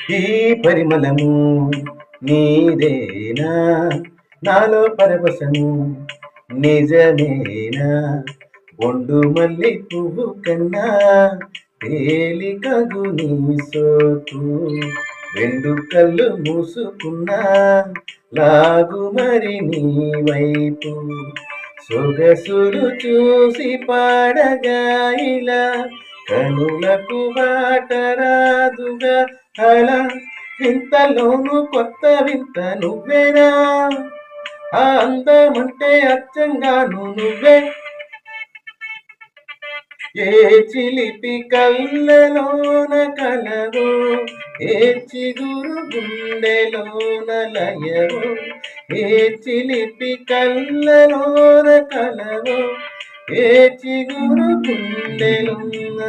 ఈ పరిమళము నీదేనా, నాలో పరవశము నిజమేనా, ఒండు మల్లి పువ్వు కన్నా తేలికగు నీ సోకు, రెండు కళ్ళు మూసుకున్నా లాగు మరి నీ వైపు, సొగసులు చూసి పాడగా ఇలా కనులకు బాటరాదుగా అలా, వింతలోను కొత్త వింత నువ్వేనా, ఆ అందమంటే అచ్చంగాను నువ్వే, ఏ చిలిపి కళ్ళలోన కలవో, ఏ చిగురు గుండెలోన లయవో, ఏ చిలిపి కళ్ళలోన కలవో, ఏ చిగురు గుండెలోన